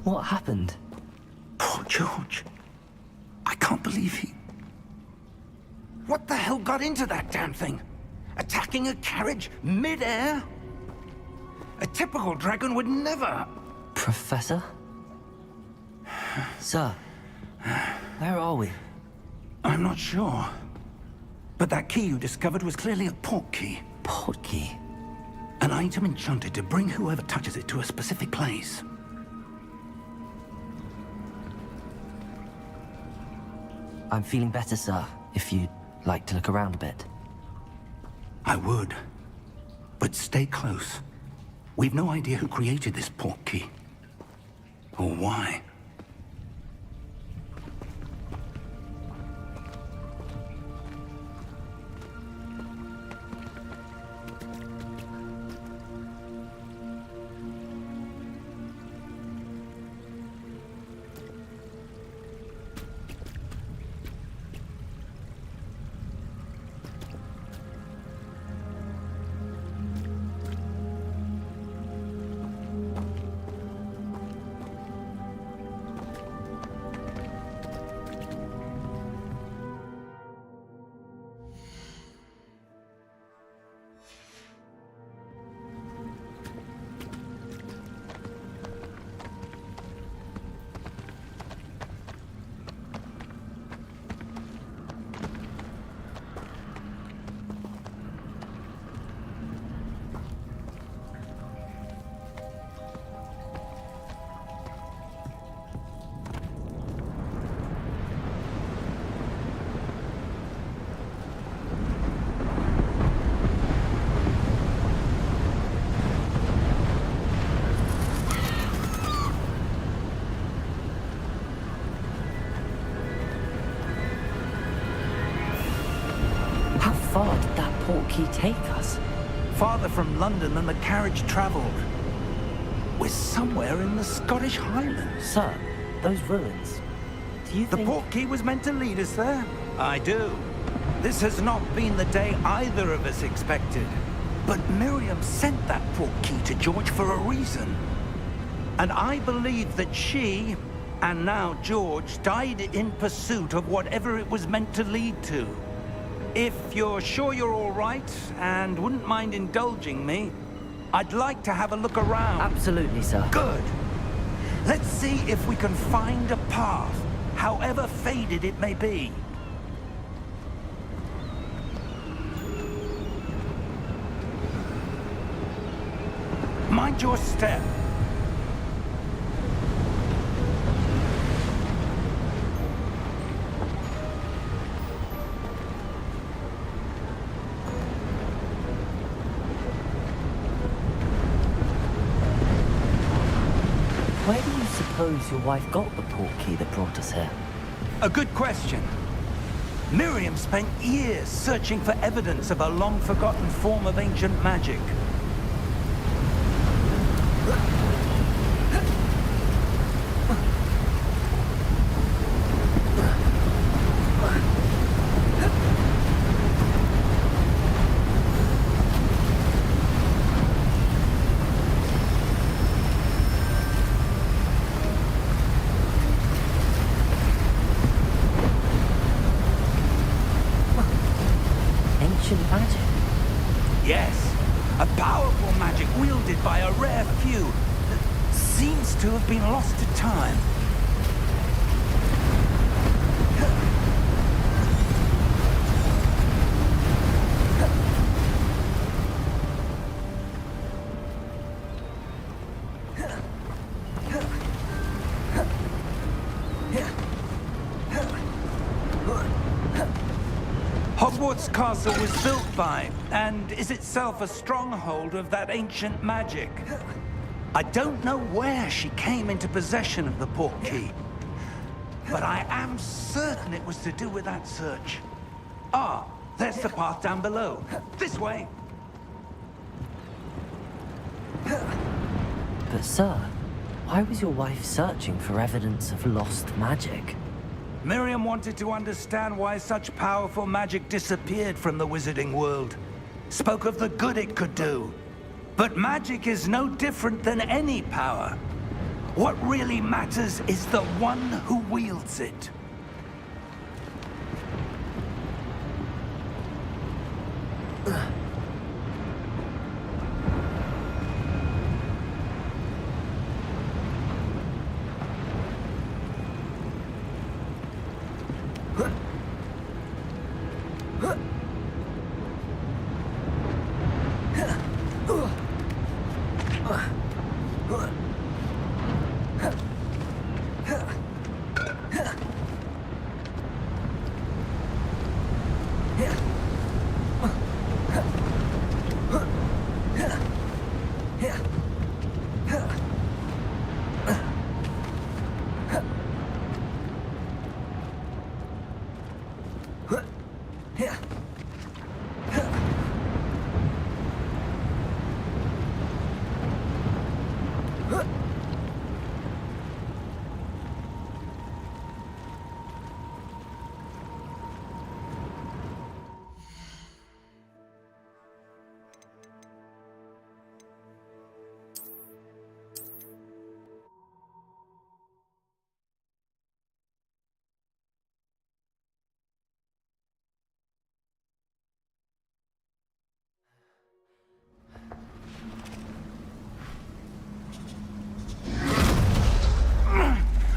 What happened? Poor George. I can't believe he... What the hell got into that damn thing? Attacking a carriage mid-air? A typical dragon would never... Professor? Sir, where are we? I'm not sure. But that key you discovered was clearly a port key. Port key? An item enchanted to bring whoever touches it to a specific place. I'm feeling better, sir, if you'd like to look around a bit. I would. But stay close. We've no idea who created this port key. Or why. How far did that port key take us? Farther from London than the carriage traveled. We're somewhere in the Scottish Highlands. Sir, those ruins. Do you think... The port key was meant to lead us there? I do. This has not been the day either of us expected. But Miriam sent that port key to George for a reason. And I believe that she, and now George, died in pursuit of whatever it was meant to lead to. If you're sure you're all right, and wouldn't mind indulging me, I'd like to have a look around. Absolutely, sir. Good. Let's see if we can find a path, however faded it may be. Mind your step. Where do you suppose your wife got the port key that brought us here? A good question. Miriam spent years searching for evidence of a long-forgotten form of ancient magic. Ancient magic? Yes, a powerful magic wielded by a rare few that seems to have been lost to time. Hogwarts Castle was built by, and is itself a stronghold of that ancient magic. I don't know where she came into possession of the port key, but I am certain it was to do with that search. Ah, there's the path down below. This way. But sir, why was your wife searching for evidence of lost magic? Miriam wanted to understand why such powerful magic disappeared from the wizarding world. Spoke of the good it could do. But magic is no different than any power. What really matters is the one who wields it.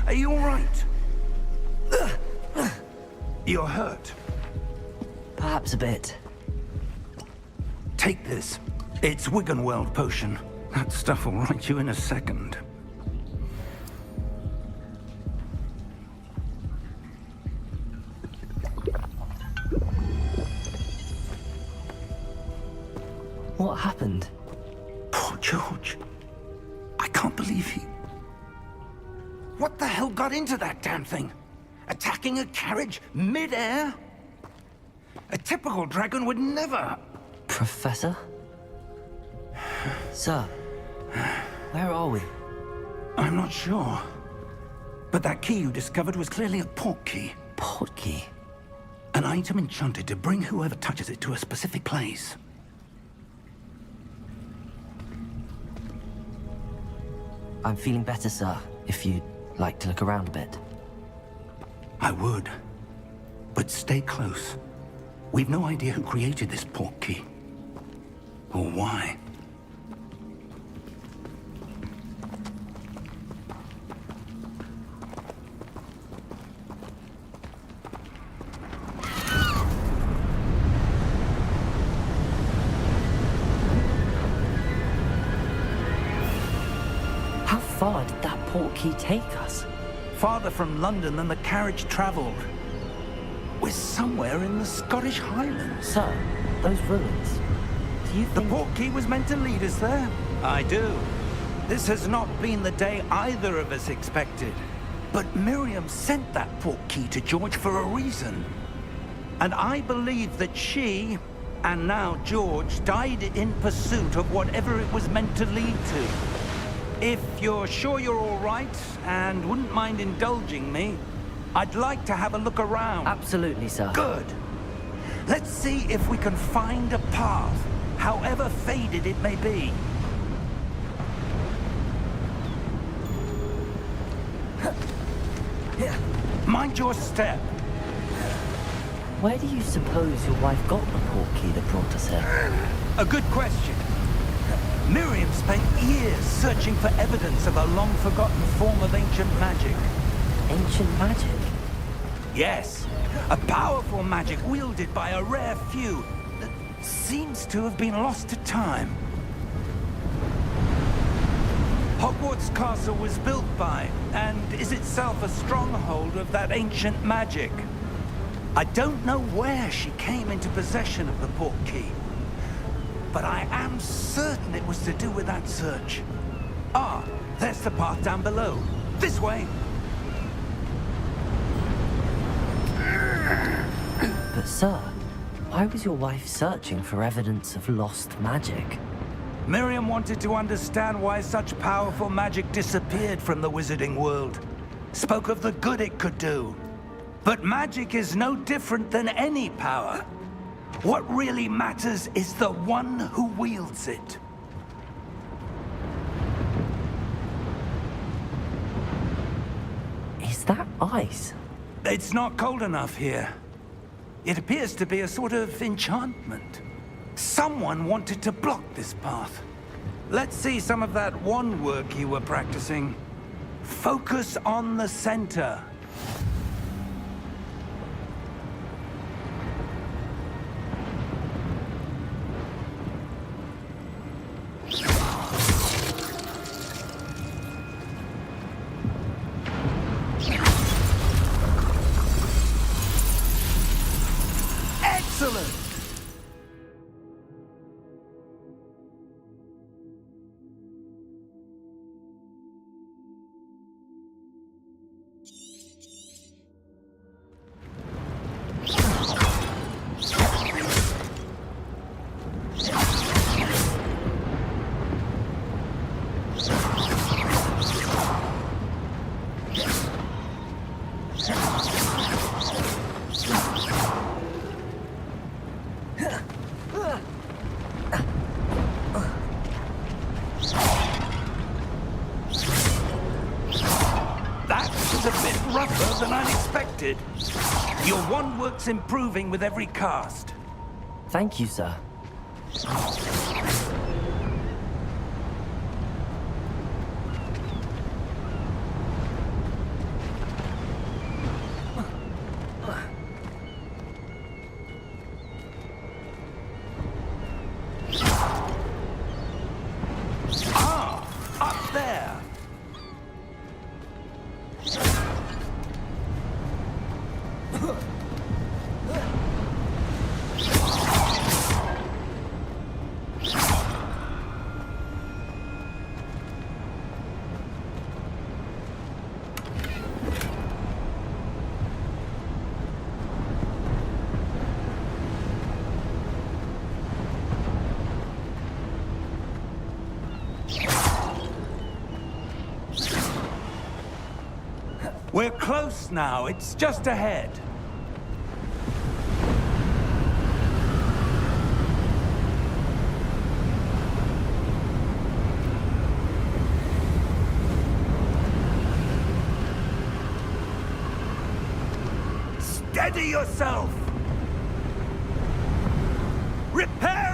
Are you all right? You're hurt. Perhaps a bit. Take this. It's Wiggenweld potion. That stuff will right you in a second. What happened? Poor George. I can't believe he... What the hell got into that damn thing? Attacking a carriage mid-air? A typical dragon would never... Professor? Sir, where are we? I'm not sure. But that key you discovered was clearly a port key. Port key? An item enchanted to bring whoever touches it to a specific place. I'm feeling better, sir, if you'd like to look around a bit. I would. But stay close. We've no idea who created this port key. Or why. How far did that port key take us? Farther from London than the carriage traveled. We're somewhere in the Scottish Highlands. Sir, those ruins. Do you The think... port key was meant to lead us there? I do. This has not been the day either of us expected. But Miriam sent that port key to George for a reason. And I believe that she, and now George, died in pursuit of whatever it was meant to lead to. If you're sure you're all right, and wouldn't mind indulging me, I'd like to have a look around. Absolutely, sir. Good. Let's see if we can find a path, however faded it may be. Mind your step. Where do you suppose your wife got the port key that brought us here? A good question. Miriam spent years searching for evidence of a long-forgotten form of ancient magic. Ancient magic? Yes, a powerful magic wielded by a rare few that seems to have been lost to time. Hogwarts Castle was built by, and is itself a stronghold of that ancient magic. I don't know where she came into possession of the port key, but I am certain it was to do with that search. Ah, there's the path down below. This way. But sir, why was your wife searching for evidence of lost magic? Miriam wanted to understand why such powerful magic disappeared from the wizarding world. Spoke of the good it could do. But magic is no different than any power. What really matters is the one who wields it. that ice? It's not cold enough here. It appears to be a sort of enchantment. Someone wanted to block this path. Let's see some of that wand work you were practicing. Focus on the center. Excellent! That was a bit rougher than I'd expected. Your wand work's improving with every cast. Thank you, sir. Ah, up there. We're close now. It's just ahead. Steady yourself! Reparo!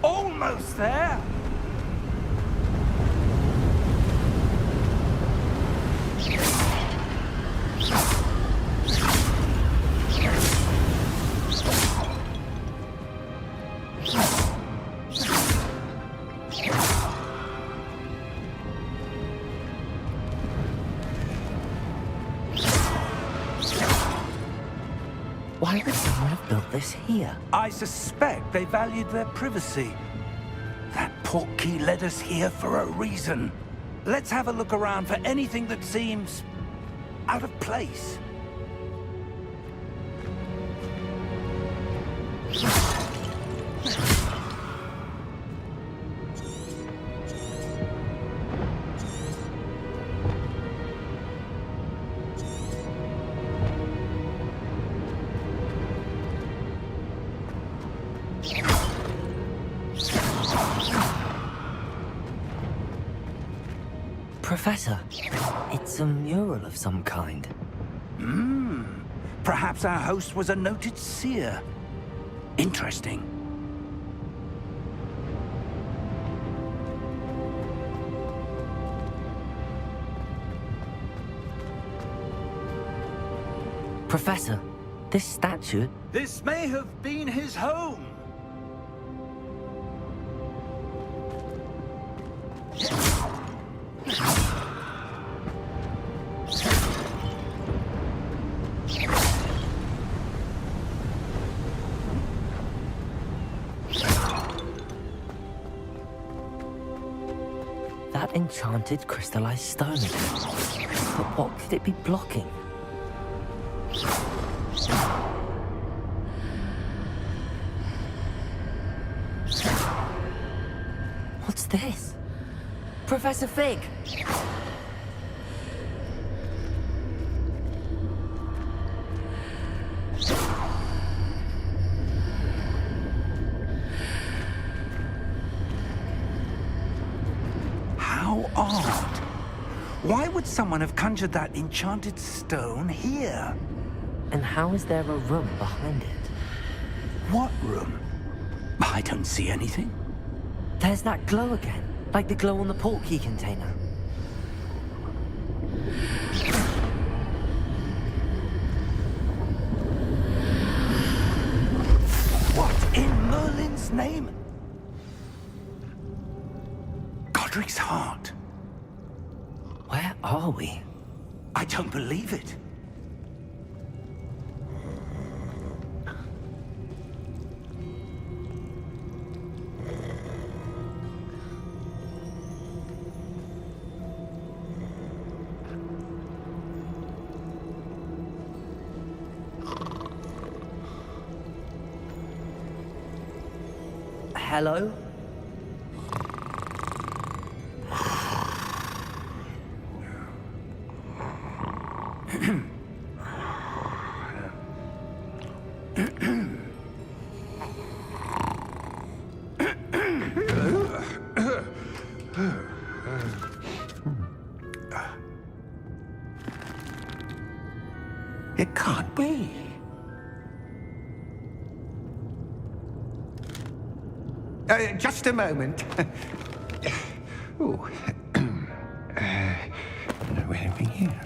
Almost there. Why would someone have built this here? I suspect they valued their privacy. That portkey led us here for a reason. Let's have a look around for anything that seems out of place. Professor, it's a mural of some kind. Perhaps our host was a noted seer. Interesting. Professor, this statue... This may have been his home. that enchanted crystallized stone again. But what could it be blocking? What's this? Professor Fig! How odd. Why would someone have conjured that enchanted stone here? And how is there a room behind it? What room? I don't see anything. There's that glow again, like the glow on the portkey container. What in Merlin's name? Godric's heart. Where are we? I don't believe it. Hello? It can't be. Just a moment. Oh. Where are we here?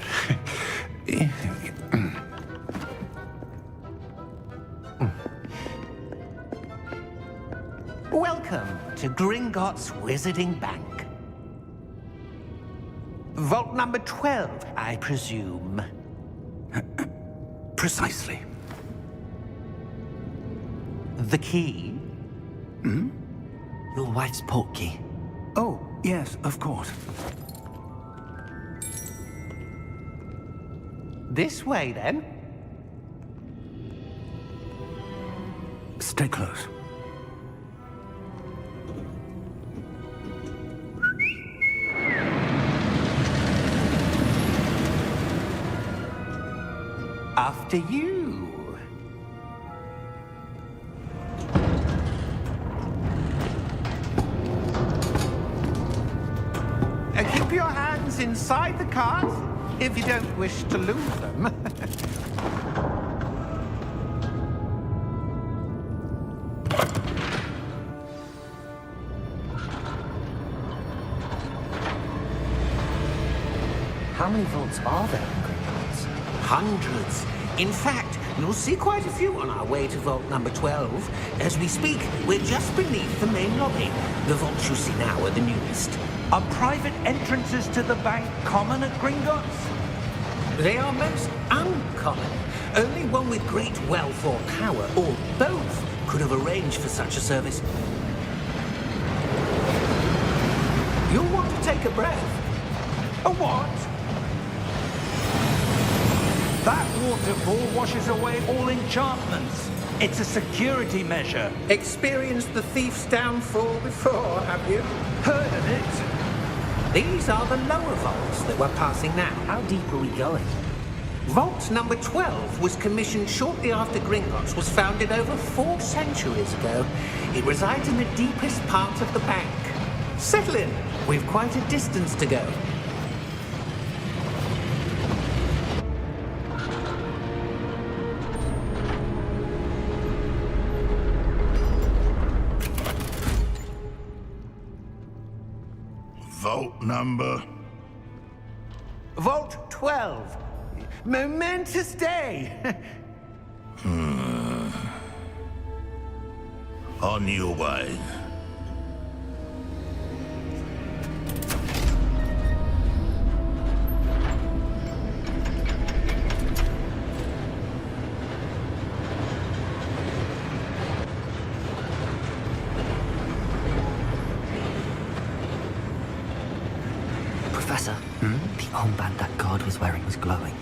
Welcome to Gringotts Wizarding Bank. Vault number 12, I presume. Precisely. The key? Your wife's portkey. Oh, yes, of course. This way, then. Stay close. After you. Keep your hands inside the cart if you don't wish to lose them. How many vaults are there in Gringotts? Hundreds. In fact, you'll see quite a few on our way to vault number 12. As we speak, we're just beneath the main lobby. The vaults you see now are the newest. Are private entrances to the bank common at Gringotts? They are most uncommon. Only one with great wealth or power, or both, could have arranged for such a service. You'll want to take a breath. A what? That waterfall washes away all enchantments. It's a security measure. Experienced the thief's downfall before, have you? Heard of it? These are the lower vaults that we're passing now. How deep are we going? Vault number 12 was commissioned shortly after Gringotts was founded over 4 centuries ago. It resides in the deepest part of the bank. Settle in. We've quite a distance to go. Vault number? Vault 12. Momentous day. On your way. Professor, the armband that guard was wearing was glowing.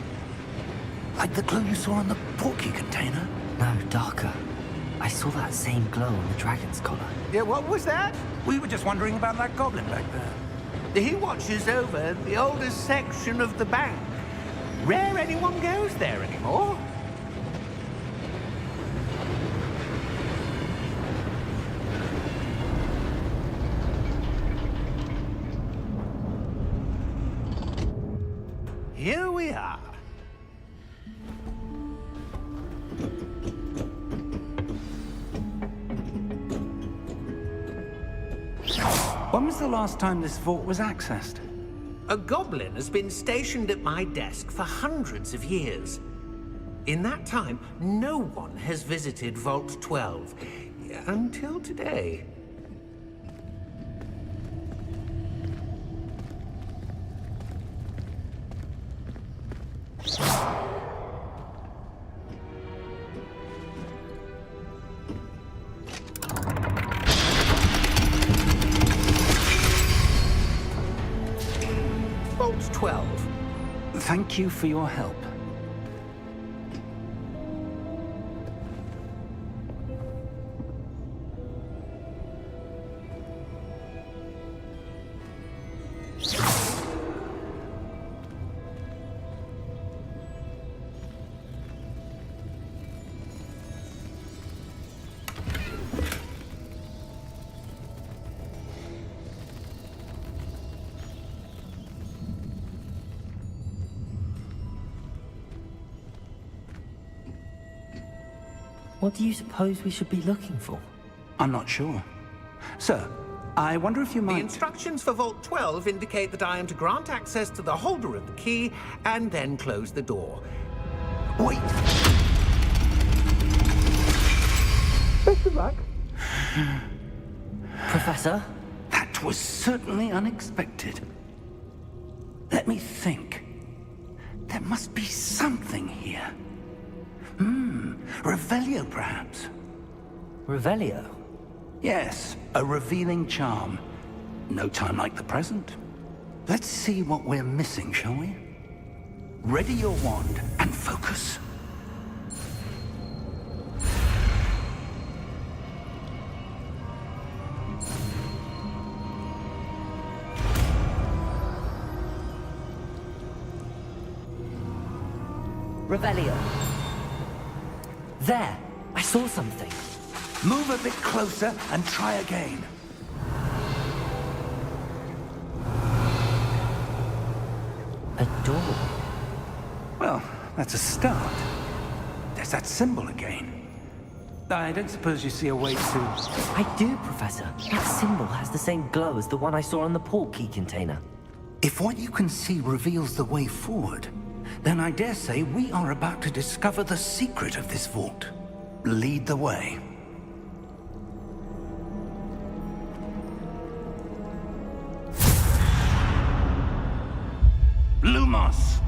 Like the glow you saw on the porky container? No, darker. I saw that same glow on the dragon's collar. Yeah, what was that? We were just wondering about that goblin back there. He watches over the oldest section of the bank. Rare anyone goes there anymore. Here we are. When was the last time this vault was accessed? A goblin has been stationed at my desk for hundreds of years. In that time, no one has visited Vault 12. Until today. Vault 12. Thank you for your help. What do you suppose we should be looking for? I'm not sure. Sir, I wonder if you The might... instructions for Vault 12 indicate that I am to grant access to the holder of the key and then close the door. Wait! Best of luck. Professor? That was certainly unexpected. Let me think. There must be something here. Revelio, perhaps? Revelio? Yes, a revealing charm. No time like the present. Let's see what we're missing, shall we? Ready your wand and focus. Revelio. There! I saw something. Move a bit closer and try again. A door. Well, that's a start. There's that symbol again. I don't suppose you see a way to... I do, Professor. That symbol has the same glow as the one I saw on the port key container. If what you can see reveals the way forward, then I dare say we are about to discover the secret of this vault. Lead the way. Lumos!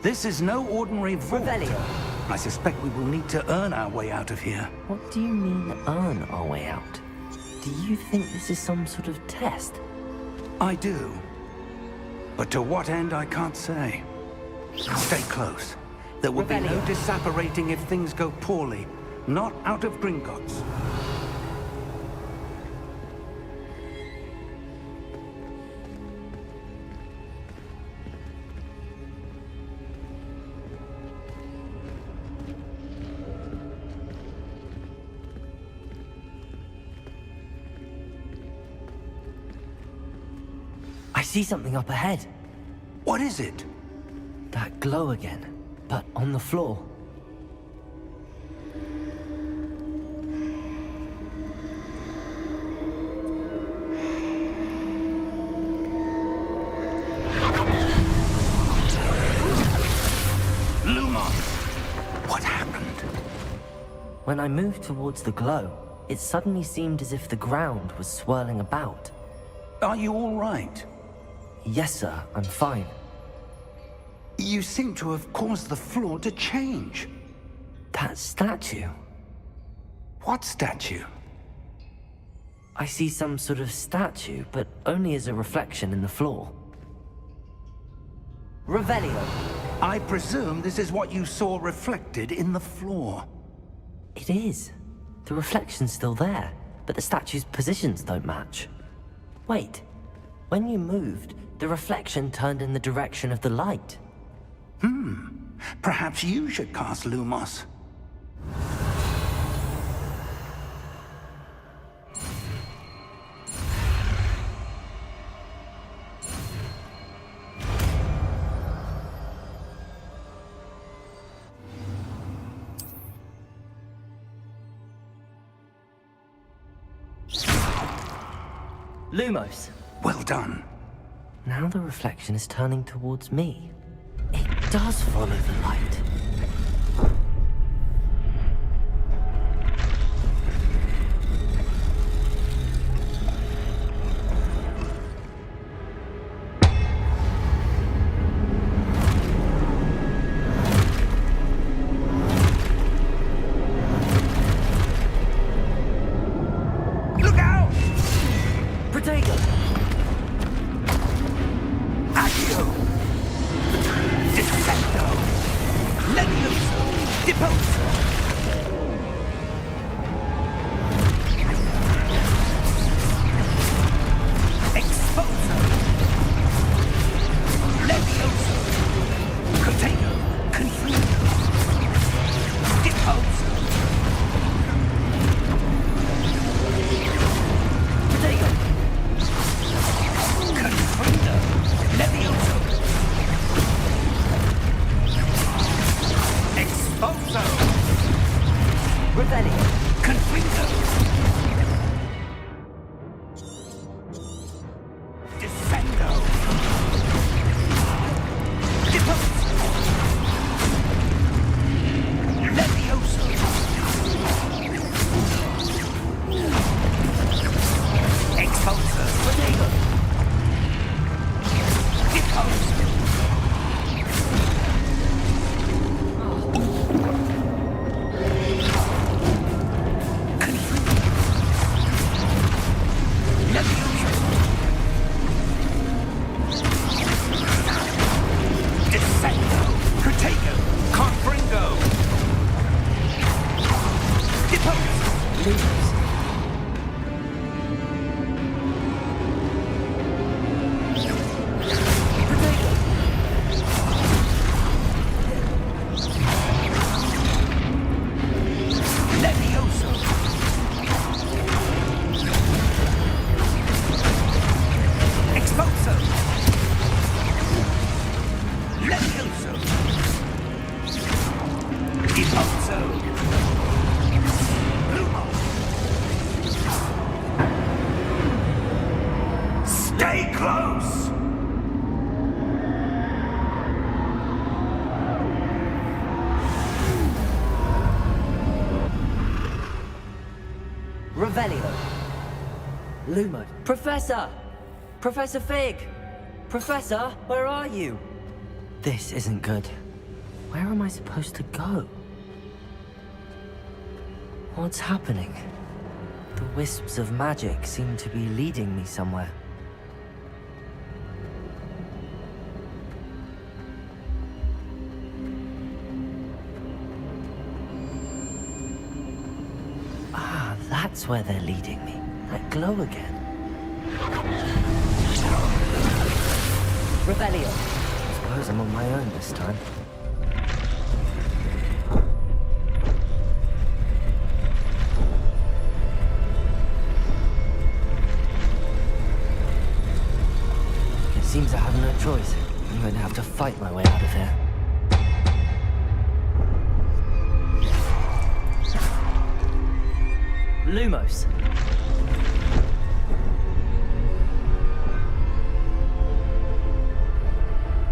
This is no ordinary vault. Revelio. I suspect we will need to earn our way out of here. What do you mean, earn our way out? Do you think this is some sort of test? I do. But to what end, I can't say. Stay close. There will be no Revelio. disapparating if things go poorly. Not out of Gringotts. I see something up ahead. What is it? That glow again, but on the floor. Lumos! What happened? When I moved towards the glow, it suddenly seemed as if the ground was swirling about. Are you all right? Yes, sir, I'm fine. You seem to have caused the floor to change. That statue. What statue? I see some sort of statue, but only as a reflection in the floor. Revelio. I presume this is what you saw reflected in the floor. It is. The reflection's still there, but the statue's positions don't match. Wait. When you moved, the reflection turned in the direction of the light. Perhaps you should cast Lumos. Lumos. Well done. Now the reflection is turning towards me. It does follow the light. Look out! Protego! Accio! Descendo! Levioso! Deposo! Exposo! Levioso! Protego! Confuso! Deposo! Protego! Confundo! Levioso! Exposo! Revelio! Confundo! Descendo! Deposo! Levioso! Exposo! Protego! Deposo! Descendo! Protego! Confringo! Deposo! Lumos. Protego! Levioso! Exposo! Levioso! Deposo! Lumo! Stay close! Revelio. Lumo. Professor! Professor Fig! Professor, where are you? This isn't good. Where am I supposed to go? What's happening? The wisps of magic seem to be leading me somewhere. Ah, that's where they're leading me. That glow again. Revelio. I suppose I'm on my own this time. It seems I have no choice. I'm going to have to fight my way out of here. Lumos.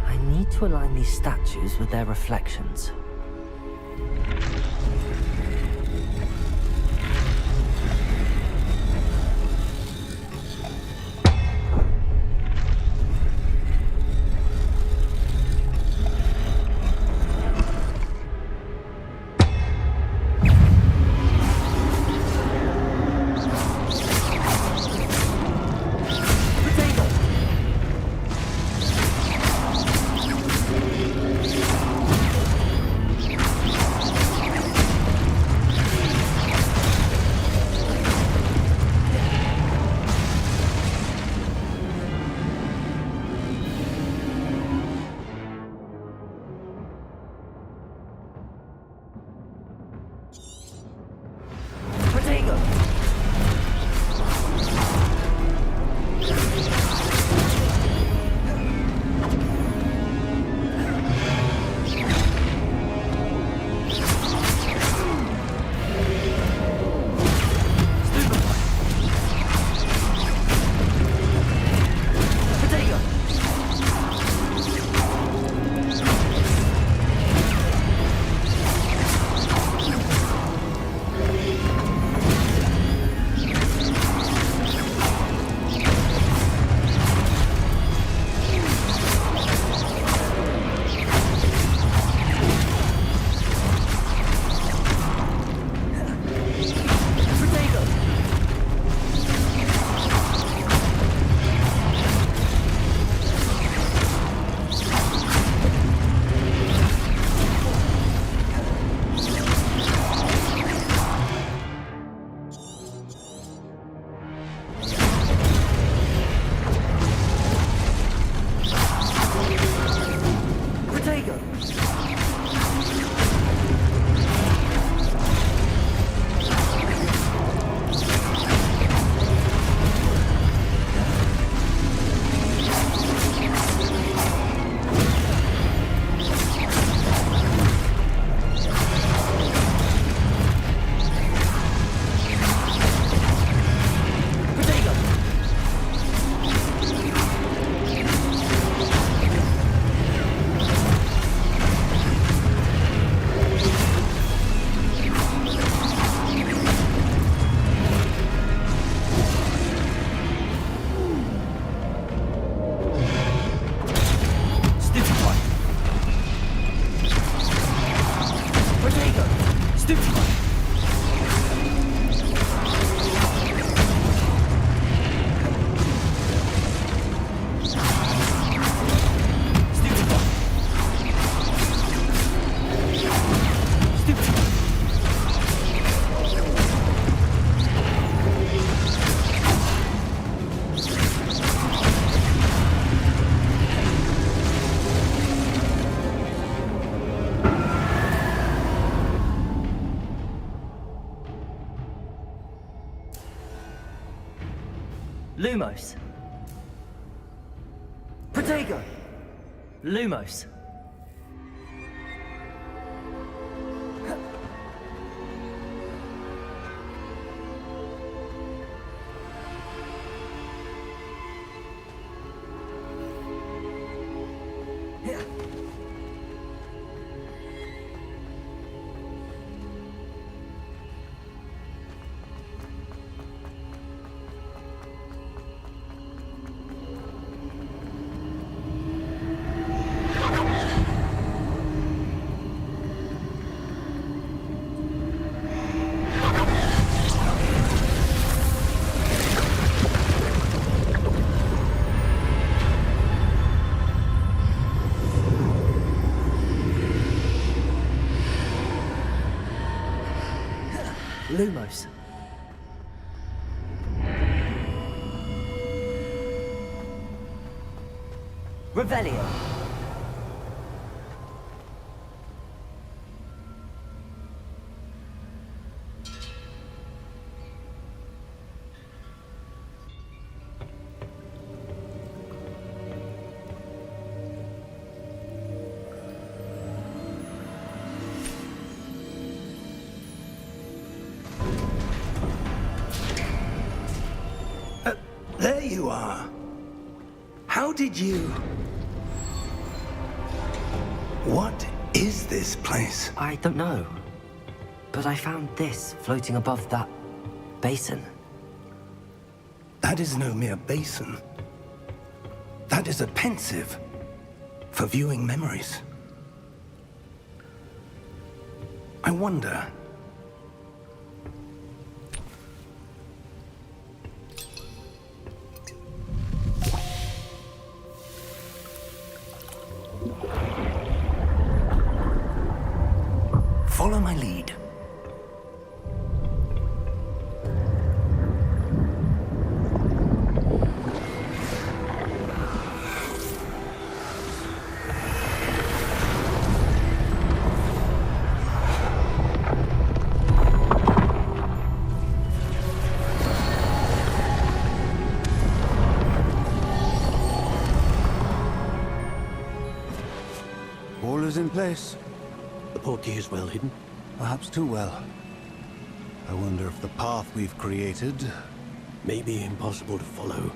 I need to align these statues with their reflections. Lumos. Protego. Lumos. Lumos. Revelio. There you are. How did you... What is this place? I don't know. But I found this floating above that basin. That is no mere basin. That is a pensive for viewing memories. I wonder... Follow my lead. All is in place. The portkey is well hidden. Perhaps too well. I wonder if the path we've created... May be impossible to follow.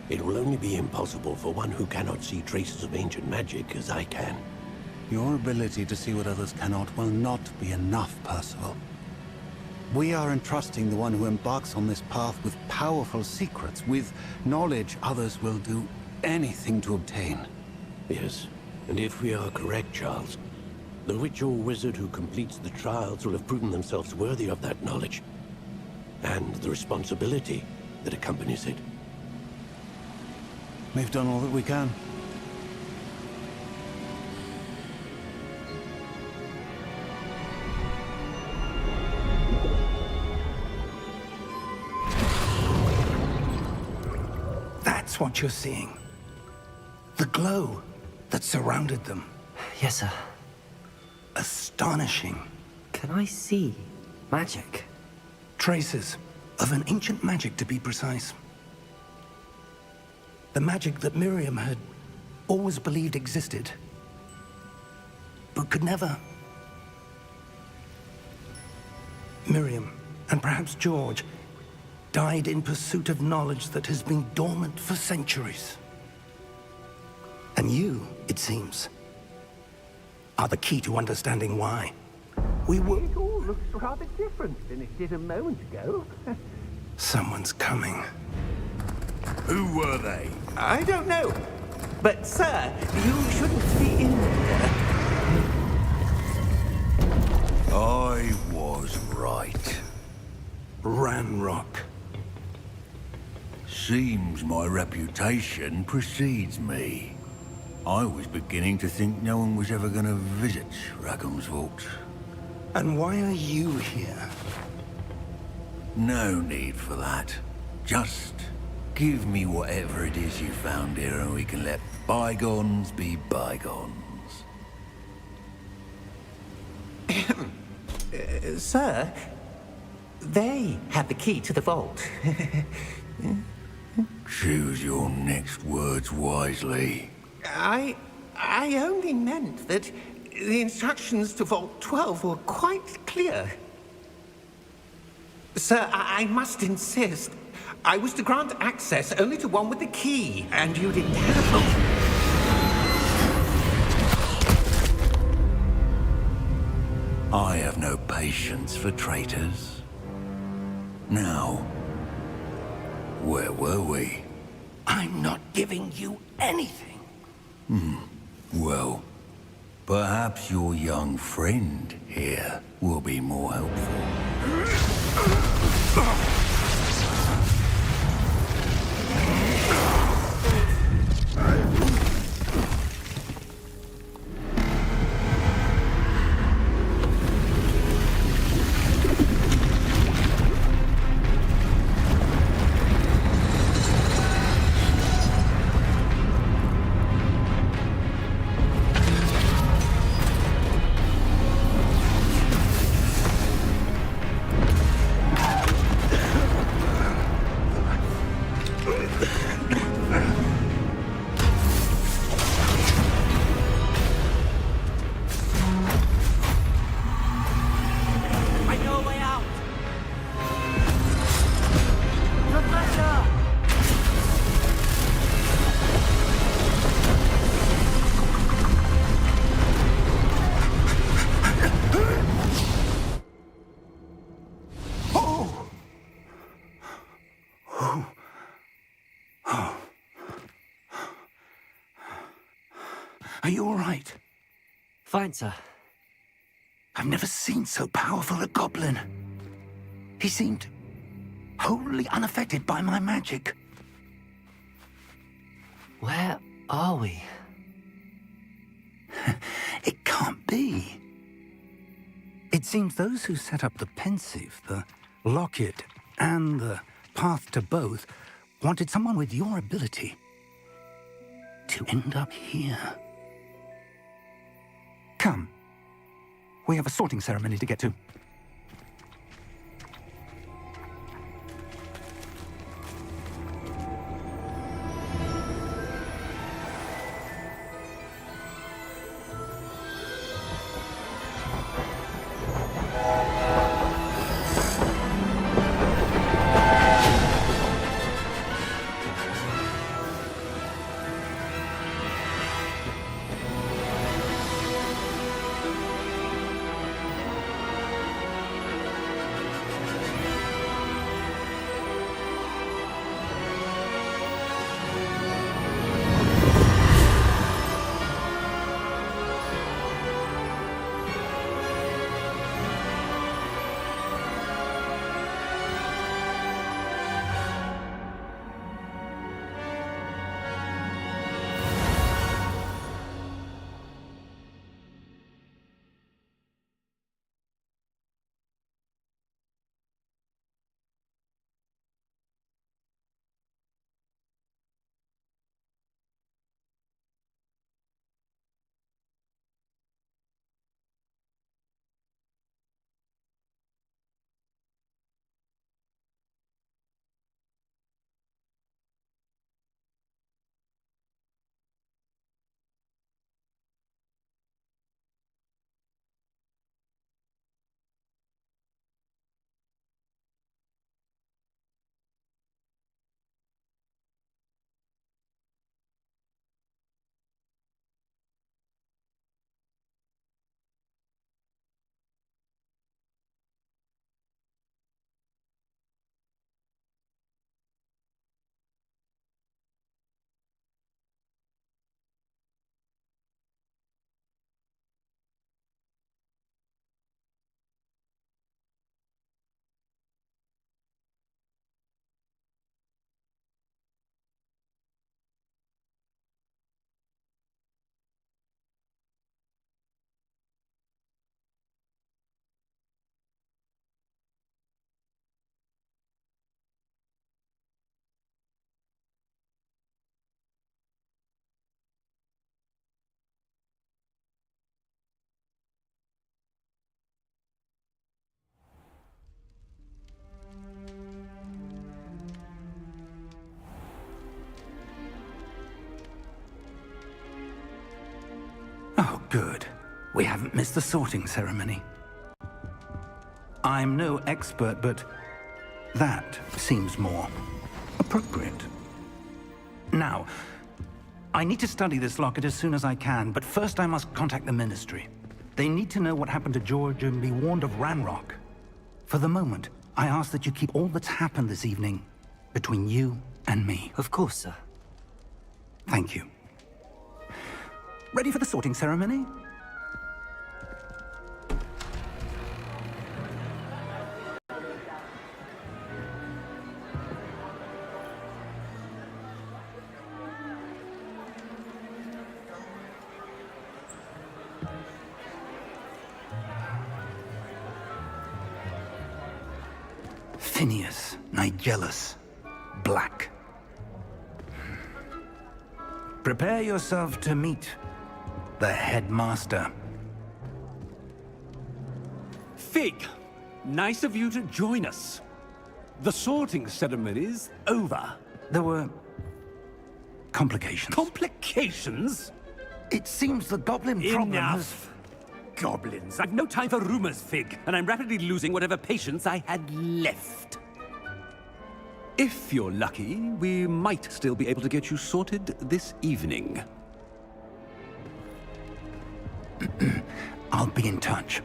It will only be impossible for one who cannot see traces of ancient magic as I can. Your ability to see what others cannot will not be enough, Percival. We are entrusting the one who embarks on this path with powerful secrets, with knowledge others will do anything to obtain. Yes, and if we are correct, Charles, the witch or wizard who completes the trials will have proven themselves worthy of that knowledge, and the responsibility that accompanies it. We've done all that we can. That's what you're seeing. The glow that surrounded them. Yes, sir. Astonishing. Can I see magic? Traces of an ancient magic, to be precise. The magic that Miriam had always believed existed, but could never. Miriam, and perhaps George, died in pursuit of knowledge that has been dormant for centuries. And you, it seems, are the key to understanding why. We were... It all looks rather different than it did a moment ago. Someone's coming. Who were they? I don't know. But, sir, you shouldn't be in here. I was right. Ranrock. Seems my reputation precedes me. I was beginning to think no one was ever going to visit Rackham's Vault. And why are you here? No need for that. Just give me whatever it is you found here and we can let bygones be bygones. Sir, they have the key to the vault. Choose your next words wisely. I only meant that the instructions to Vault 12 were quite clear. Sir, I must insist. I was to grant access only to one with the key, and you didn't have... I have no patience for traitors. Now, where were we? I'm not giving you anything. Well, perhaps your young friend here will be more helpful. I know a way out! Professor! Are you all right? Fine, sir. I've never seen so powerful a goblin. He seemed wholly unaffected by my magic. Where are we? It can't be. It seems those who set up the pensive, the locket, and the path to both wanted someone with your ability to end up here. Come. We have a sorting ceremony to get to. Good. We haven't missed the sorting ceremony. I'm no expert, but that seems more appropriate. Now, I need to study this locket as soon as I can, but first I must contact the Ministry. They need to know what happened to George and be warned of Ranrock. For the moment, I ask that you keep all that's happened this evening between you and me. Of course, sir. Thank you. Ready for the sorting ceremony? Phineas, Nigellus, Black. Prepare yourself to meet the headmaster. Fig, nice of you to join us. The sorting ceremony's over. There were complications. Complications? It seems the goblin problem has... Enough! Goblins. I've no time for rumors, Fig, and I'm rapidly losing whatever patience I had left. If you're lucky, we might still be able to get you sorted this evening. I'll be in touch.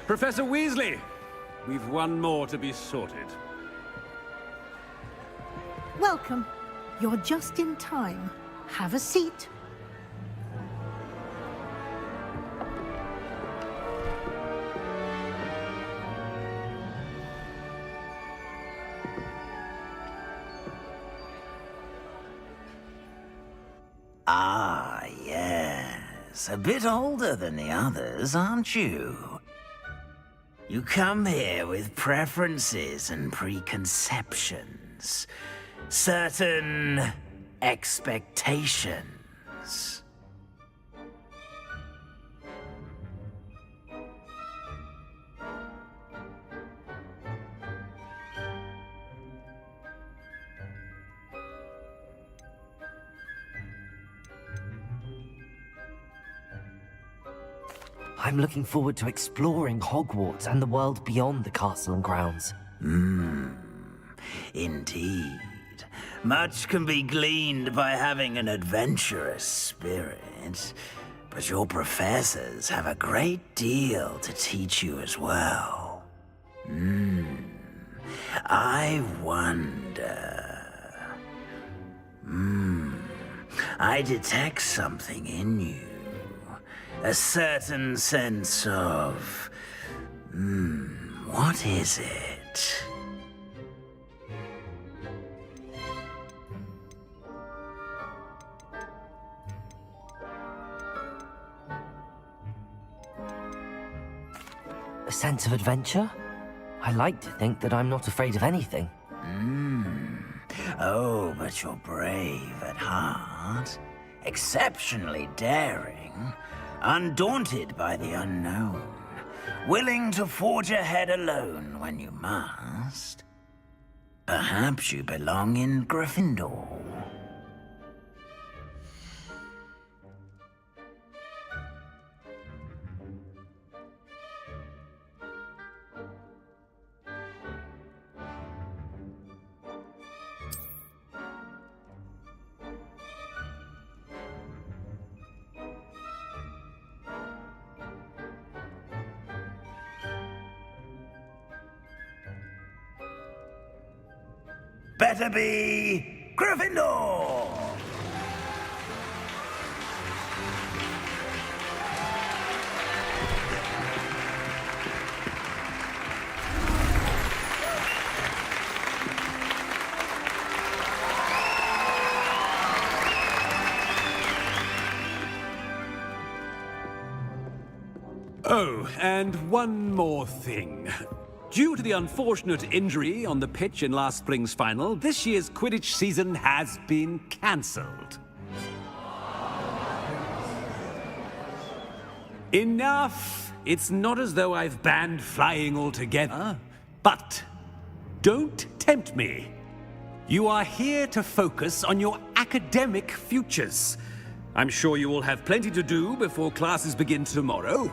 Professor Weasley, we've one more to be sorted. Welcome. You're just in time. Have a seat. Ah, yes. A bit older than the others, aren't you? You come here with preferences and preconceptions. Certain expectations. I'm looking forward to exploring Hogwarts and the world beyond the castle and grounds. Indeed. Much can be gleaned by having an adventurous spirit, but your professors have a great deal to teach you as well. I wonder... I detect something in you. A certain sense of... what is it? A sense of adventure? I like to think that I'm not afraid of anything. Oh, but you're brave at heart. Exceptionally daring. Undaunted by the unknown. Willing to forge ahead alone when you must. Perhaps you belong in Gryffindor. Better be Gryffindor! Oh, and one more thing. Due to the unfortunate injury on the pitch in last spring's final, this year's Quidditch season has been cancelled. Enough! It's not as though I've banned flying altogether. But don't tempt me. You are here to focus on your academic futures. I'm sure you all have plenty to do before classes begin tomorrow.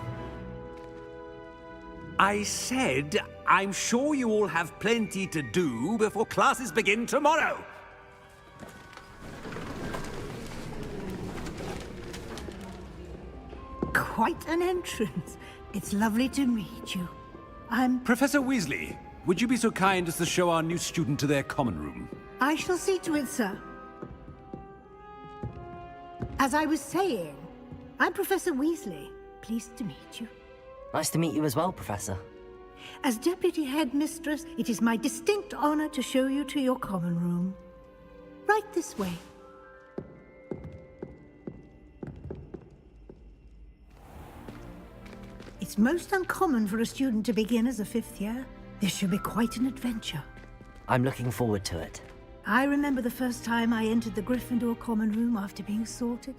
I said, I'm sure you all have plenty to do before classes begin tomorrow. Quite an entrance. It's lovely to meet you. I'm... Professor Weasley, would you be so kind as to show our new student to their common room? I shall see to it, sir. As I was saying, I'm Professor Weasley. Pleased to meet you. Nice to meet you as well, Professor. As Deputy Headmistress, it is my distinct honor to show you to your common room. Right this way. It's most uncommon for a student to begin as a fifth year. This should be quite an adventure. I'm looking forward to it. I remember the first time I entered the Gryffindor common room after being sorted.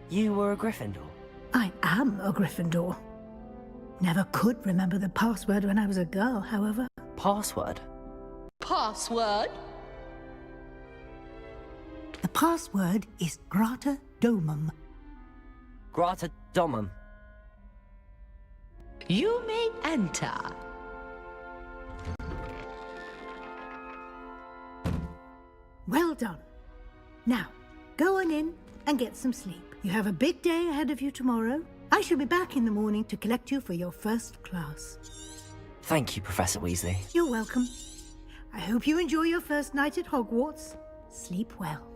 You were a Gryffindor? I am a Gryffindor. Never could remember the password when I was a girl, however. Password? Password? The password is Grata Domum. Grata Domum. You may enter. Well done. Now, go on in and get some sleep. You have a big day ahead of you tomorrow. I shall be back in the morning to collect you for your first class. Thank you, Professor Weasley. You're welcome. I hope you enjoy your first night at Hogwarts. Sleep well.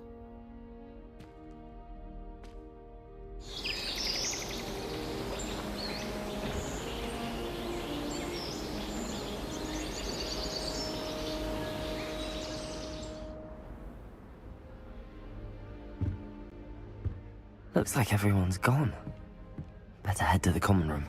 Looks like everyone's gone. Better head to the common room.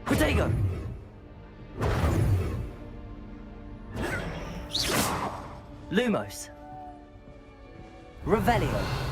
Protego! Lumos. Revelio.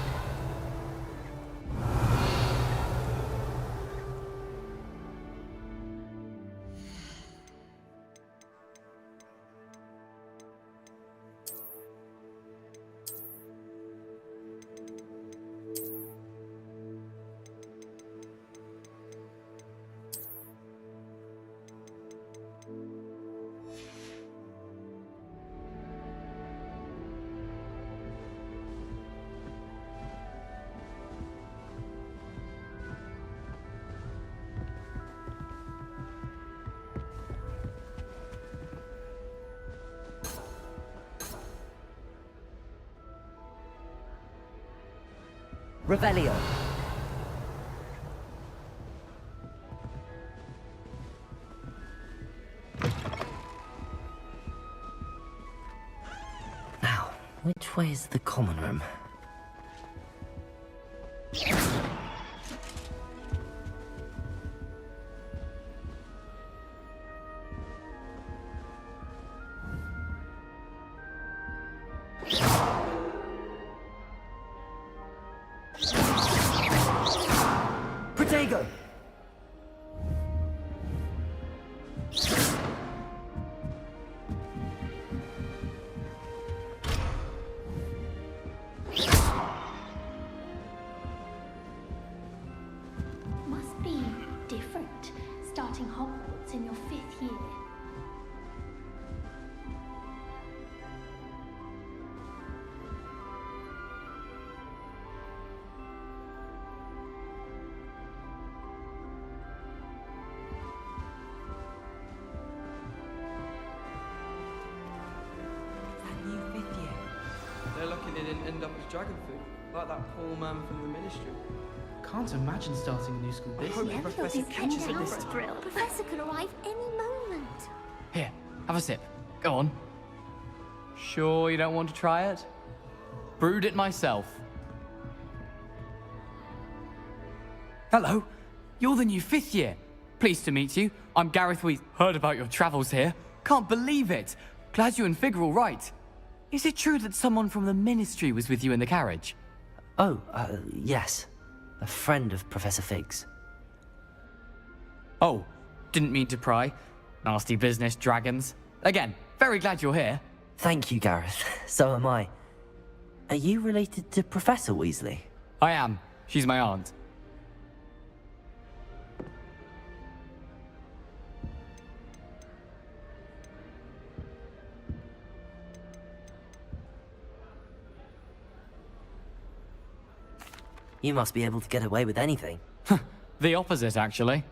Revelio. Now, which way is the common room? Protego! Must be different starting Hogwarts. didn't end up as dragon food, like that poor man from the ministry. Can't imagine starting a new school this hope year. the professor catches it this time. The professor could arrive any moment. Here, have a sip. Go on. Sure you don't want to try it? Brewed it myself. Hello, you're the new 5th year. Pleased to meet you. I'm Gareth Weasley. Heard about your travels here. Can't believe it. Glad you and Fig are all right. Is it true that someone from the ministry was with you in the carriage? Oh, yes. A friend of Professor Fig's. Oh, didn't mean to pry. Nasty business, dragons. Again, very glad you're here. Thank you, Gareth. So am I. Are you related to Professor Weasley? I am. She's my aunt. You must be able to get away with anything. The opposite, actually.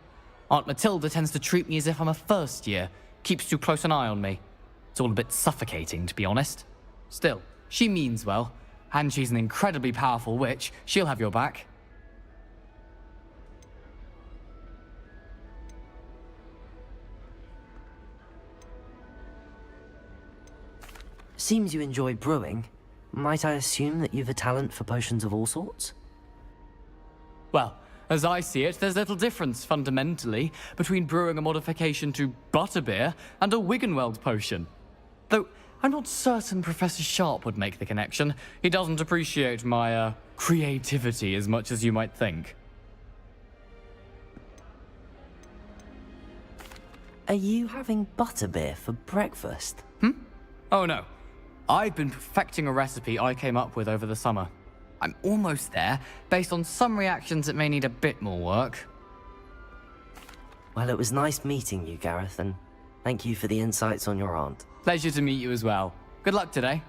Aunt Matilda tends to treat me as if I'm a first year. Keeps too close an eye on me. It's all a bit suffocating, to be honest. Still, she means well. And she's an incredibly powerful witch. She'll have your back. Seems you enjoy brewing. Might I assume that you've a talent for potions of all sorts? Well, as I see it, there's little difference, fundamentally, between brewing a modification to butterbeer and a Wiggenweld potion. Though, I'm not certain Professor Sharp would make the connection. He doesn't appreciate my, creativity as much as you might think. Are you having butterbeer for breakfast? Oh no. I've been perfecting a recipe I came up with over the summer. I'm almost there, based on some reactions that may need a bit more work. Well, it was nice meeting you, Gareth, and thank you for the insights on your aunt. Pleasure to meet you as well. Good luck today.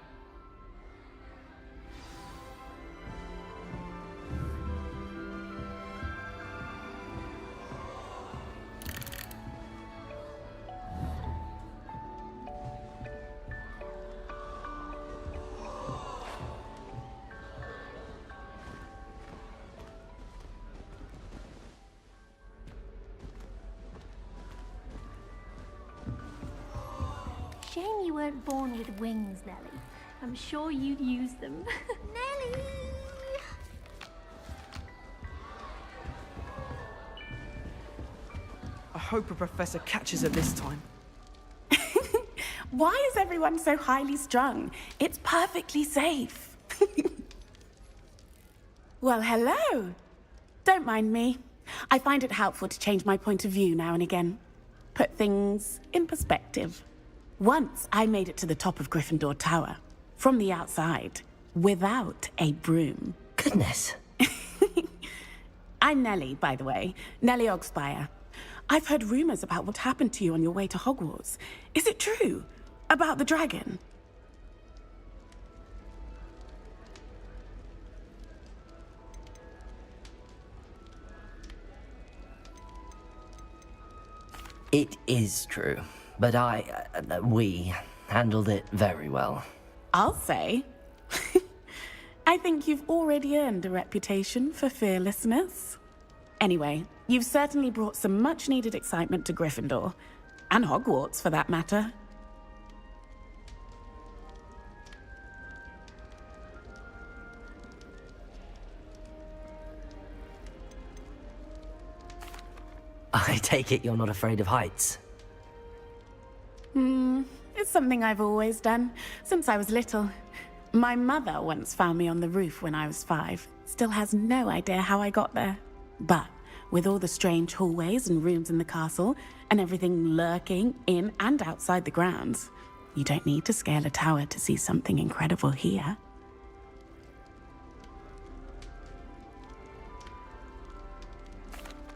Shame you weren't born with wings, Nellie. I'm sure you'd use them. Nellie! I hope a professor catches her this time. Why is everyone so highly strung? It's perfectly safe. Well, hello. Don't mind me. I find it helpful to change my point of view now and again. Put things in perspective. Once I made it to the top of Gryffindor Tower, from the outside, without a broom. Goodness. I'm Nellie, by the way. Nellie Ogspire. I've heard rumors about what happened to you on your way to Hogwarts. Is it true? About the dragon? It is true, but we handled it very well. I'll say. I think you've already earned a reputation for fearlessness. Anyway, you've certainly brought some much-needed excitement to Gryffindor. And Hogwarts, for that matter. I take it you're not afraid of heights? It's something I've always done, since I was little. My mother once found me on the roof when I was 5. Still has no idea how I got there. But with all the strange hallways and rooms in the castle, and everything lurking in and outside the grounds, you don't need to scale a tower to see something incredible here.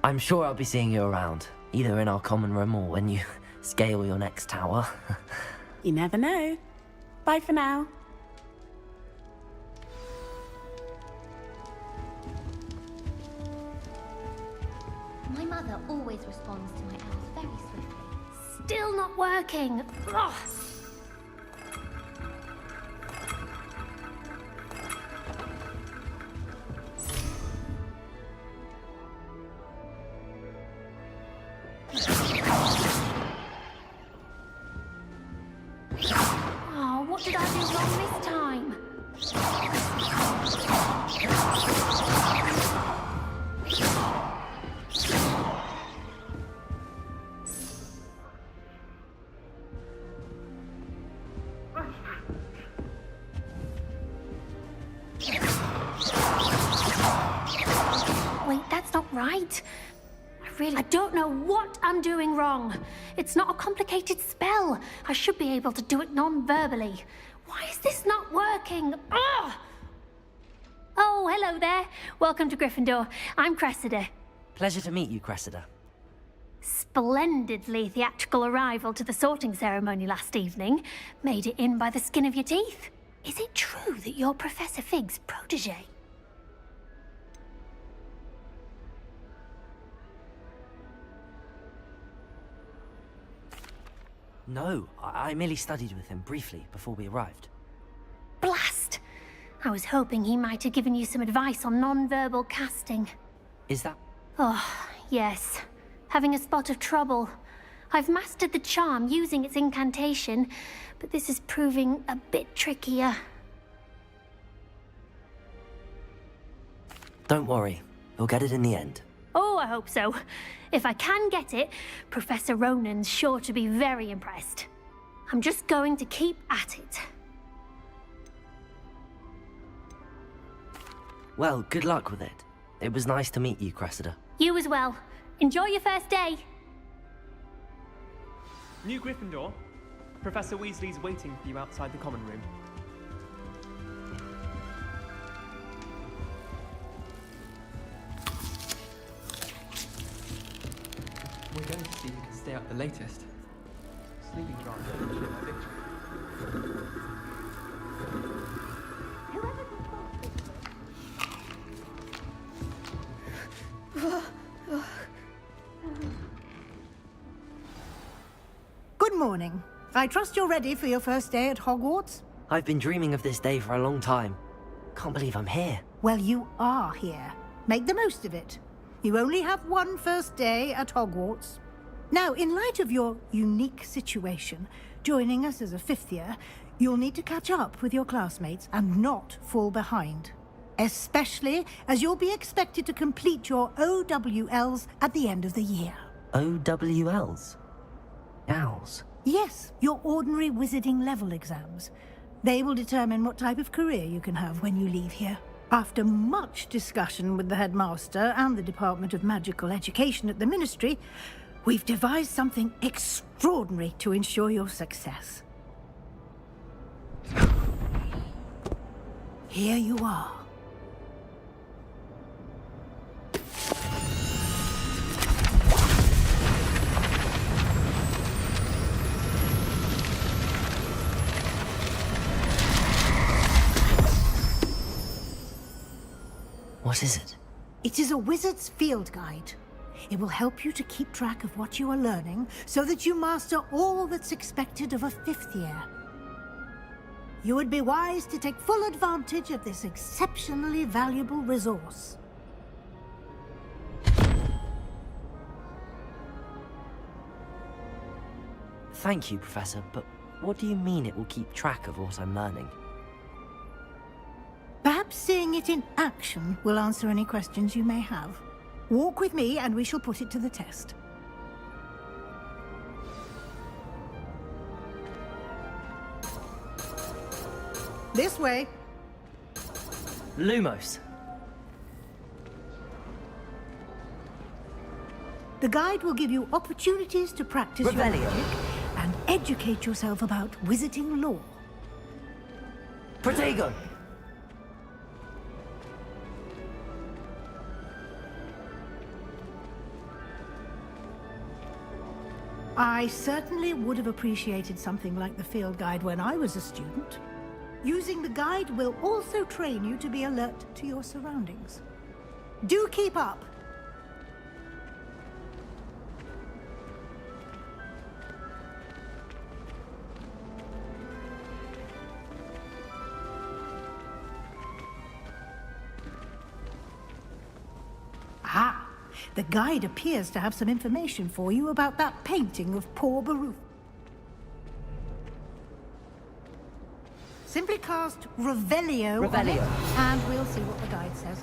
I'm sure I'll be seeing you around, either in our common room or when you scale your next tower. You never know. Bye for now. My mother always responds to my elves very swiftly. Still not working. Ugh. Wait, that's not right. I don't know what I'm doing wrong. It's not a complicated spell. I should be able to do it non-verbally. Why is this not working? Ugh! Oh, hello there. Welcome to Gryffindor. I'm Cressida. Pleasure to meet you, Cressida. Splendidly theatrical arrival to the sorting ceremony last evening. Made it in by the skin of your teeth. Is it true that you're Professor Fig's protege? No, I merely studied with him briefly before we arrived. Blast! I was hoping he might have given you some advice on non-verbal casting. Is that... Oh, yes. Having a spot of trouble. I've mastered the charm using its incantation, but this is proving a bit trickier. Don't worry, you'll get it in the end. Oh, I hope so. If I can get it, Professor Ronan's sure to be very impressed. I'm just going to keep at it. Well, good luck with it. It was nice to meet you, Cressida. You as well. Enjoy your first day. New Gryffindor. Professor Weasley's waiting for you outside the common room. We're going to see who can stay up the latest. Sleeping drama will ensure my victory. Good morning. I trust you're ready for your first day at Hogwarts? I've been dreaming of this day for a long time. Can't believe I'm here. Well, you are here. Make the most of it. You only have one first day at Hogwarts. Now, in light of your unique situation, joining us as a fifth year, you'll need to catch up with your classmates and not fall behind. Especially as you'll be expected to complete your OWLs at the end of the year. OWLs? Owls? Yes, your ordinary wizarding level exams. They will determine what type of career you can have when you leave here. After much discussion with the headmaster and the Department of Magical Education at the Ministry, we've devised something extraordinary to ensure your success. Here you are. What is it? It is a wizard's field guide. It will help you to keep track of what you are learning so that you master all that's expected of a fifth year. You would be wise to take full advantage of this exceptionally valuable resource. Thank you, Professor, but what do you mean it will keep track of what I'm learning? Perhaps seeing it in action will answer any questions you may have. Walk with me and we shall put it to the test. This way. Lumos. The guide will give you opportunities to practice your Revelio. magic and educate yourself about wizarding lore. Protego. I certainly would have appreciated something like the field guide when I was a student. Using the guide will also train you to be alert to your surroundings. Do keep up! Ah! The guide appears to have some information for you about that painting of poor Baruch. Simply cast Revelio on it, and we'll see what the guide says.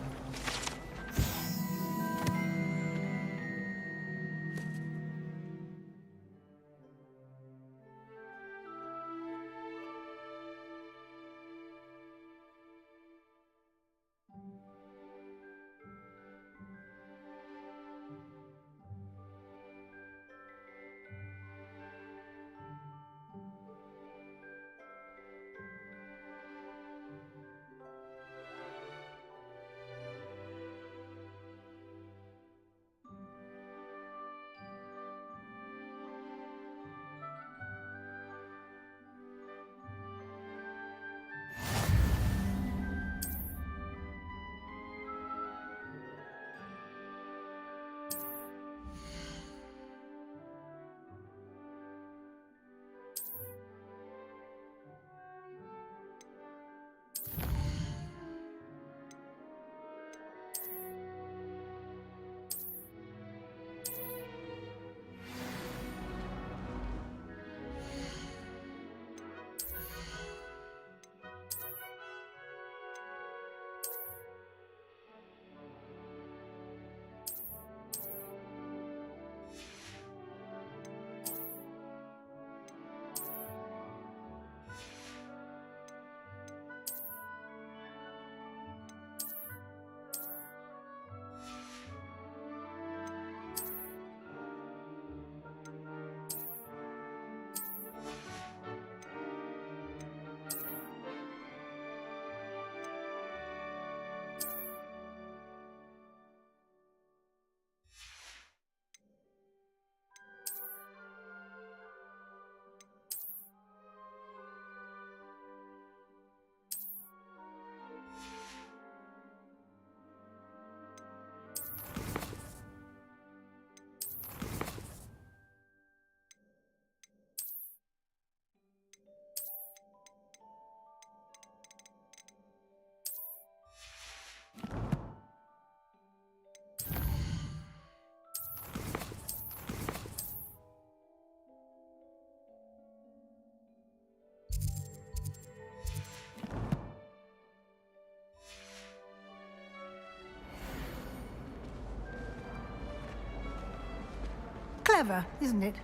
Clever, isn't it?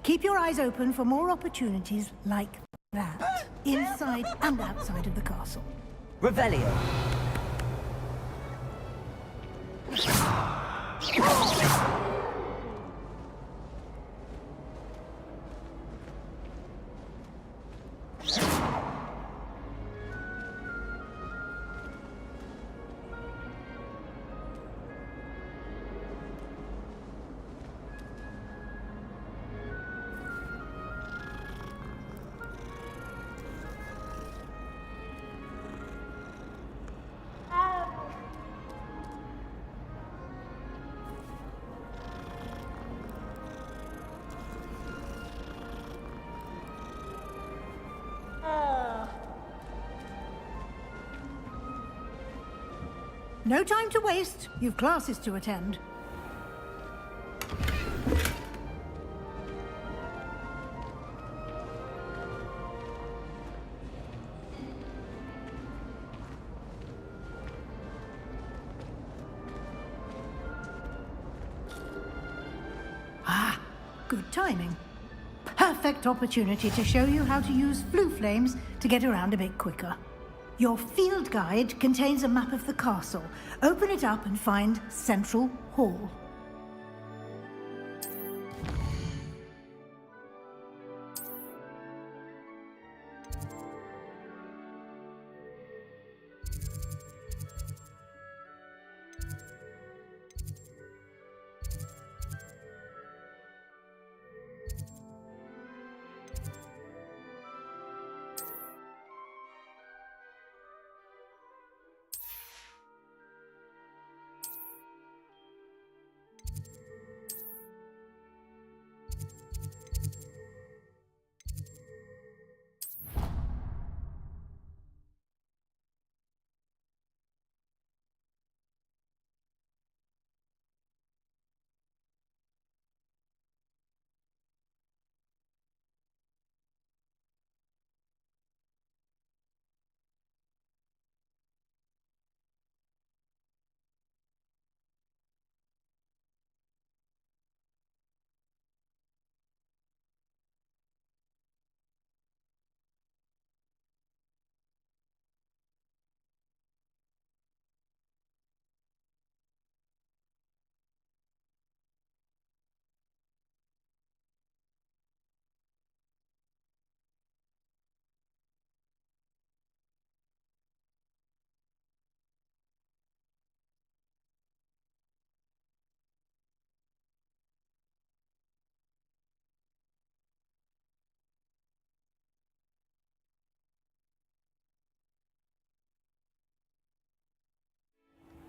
Keep your eyes open for more opportunities like that, inside and outside of the castle. Revelio. No time to waste. You've classes to attend. Ah, good timing. Perfect opportunity to show you how to use flue flames to get around a bit quicker. Your field guide contains a map of the castle. Open it up and find Central Hall.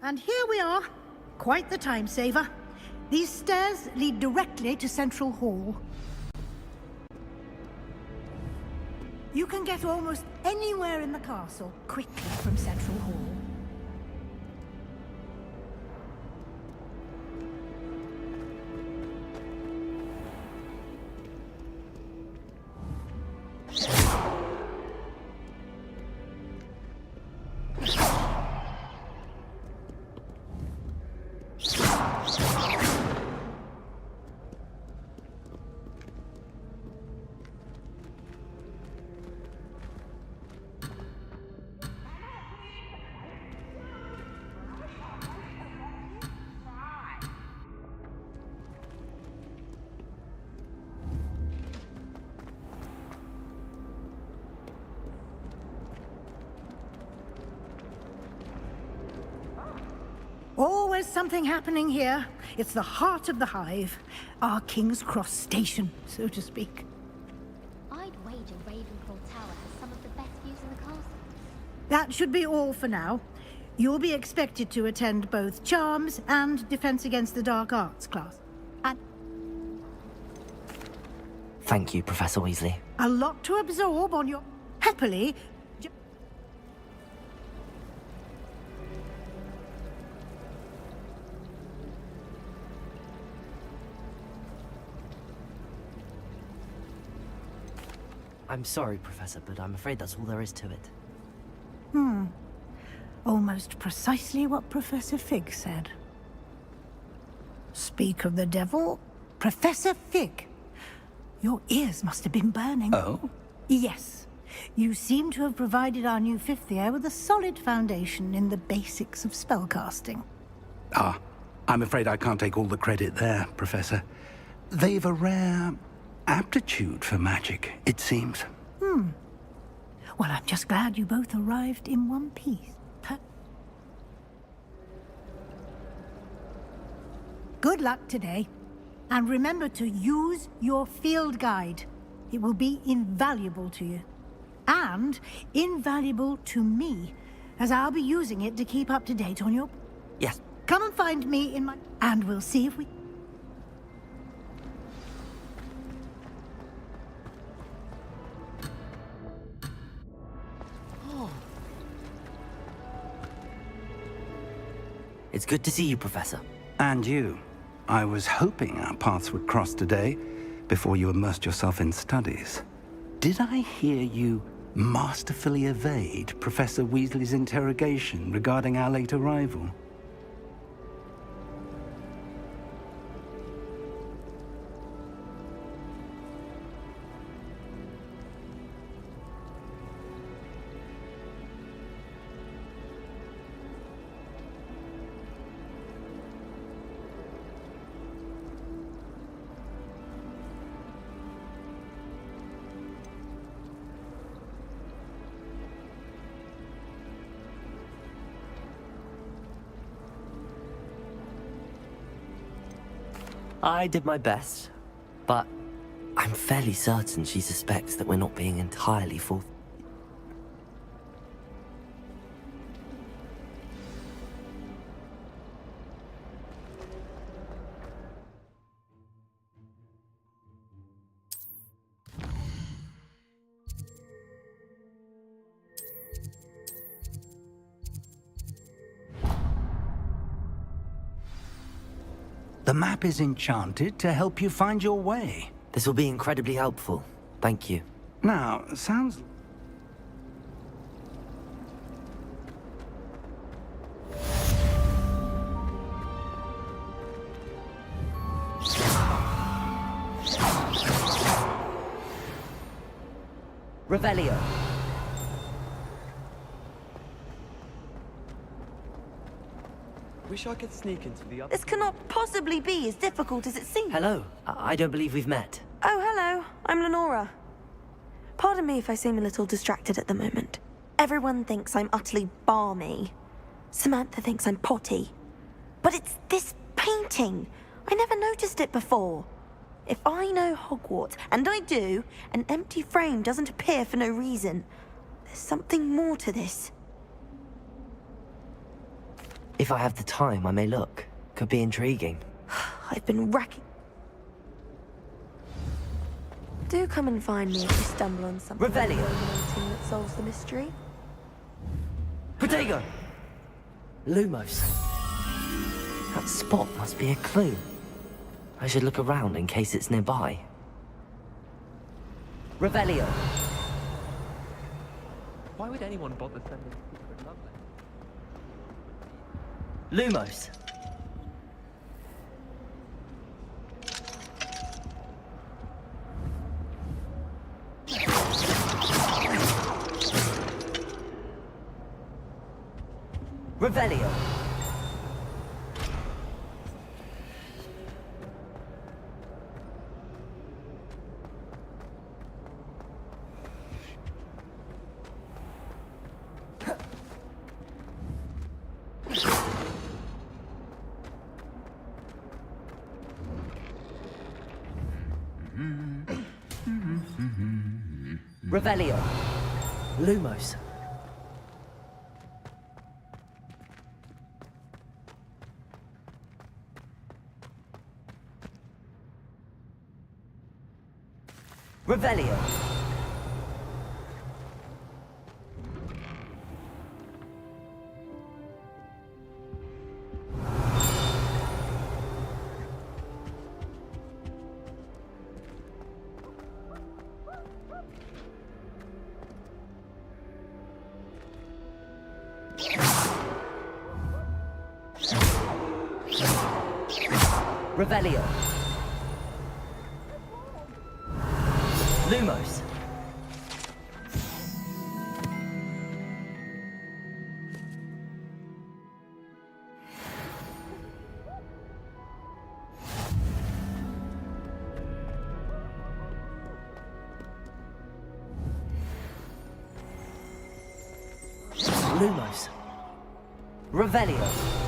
And here we are. Quite the time saver. These stairs lead directly to Central Hall. You can get almost anywhere in the castle quickly from Central Hall. Always something happening here. It's the heart of the hive. Our King's Cross station, so to speak. I'd wager Ravenclaw Tower has some of the best views in the castle. That should be all for now. You'll be expected to attend both Charms and Defense Against the Dark Arts class. And Thank you, Professor Weasley. a lot to absorb on your... Happily... I'm sorry, Professor, but I'm afraid that's all there is to it. Almost precisely what Professor Fig said. Speak of the devil, Professor Fig, your ears must have been burning. Oh? Yes. You seem to have provided our new fifth year with a solid foundation in the basics of spellcasting. Ah, I'm afraid I can't take all the credit there, Professor. They've a rare aptitude for magic, it seems. Well, I'm just glad you both arrived in one piece. Good luck today. And remember to use your field guide. It will be invaluable to you. And invaluable to me, as I'll be using it to keep up to date on your... Yes. Come and find me in my... And we'll see if we... It's good to see you, Professor. And you. I was hoping our paths would cross today, before you immersed yourself in studies. Did I hear you masterfully evade Professor Weasley's interrogation regarding our late arrival? I did my best, but I'm fairly certain she suspects that we're not being entirely full. The map is enchanted to help you find your way. This will be incredibly helpful. Thank you. Now, sounds... Revelio. Wish I could sneak into the other... This cannot possibly be as difficult as it seems. Hello. I don't believe we've met. Oh, hello. I'm Lenora. Pardon me if I seem a little distracted at the moment. Everyone thinks I'm utterly balmy. Samantha thinks I'm potty. But it's this painting. I never noticed it before. If I know Hogwarts, and I do, an empty frame doesn't appear for no reason. There's something more to this. If I have the time, I may look. Could be intriguing. I've been racking... Do come and find me if you stumble on something Revelio. illuminating that solves the mystery. Protego! Lumos. That spot must be a clue. I should look around in case it's nearby. Revelio. Why would anyone bother sending a secret love letter? Lumos. Revelio. Revelio. Lumos. Revelio. Revelio. Lumos. Lumos. Revelio.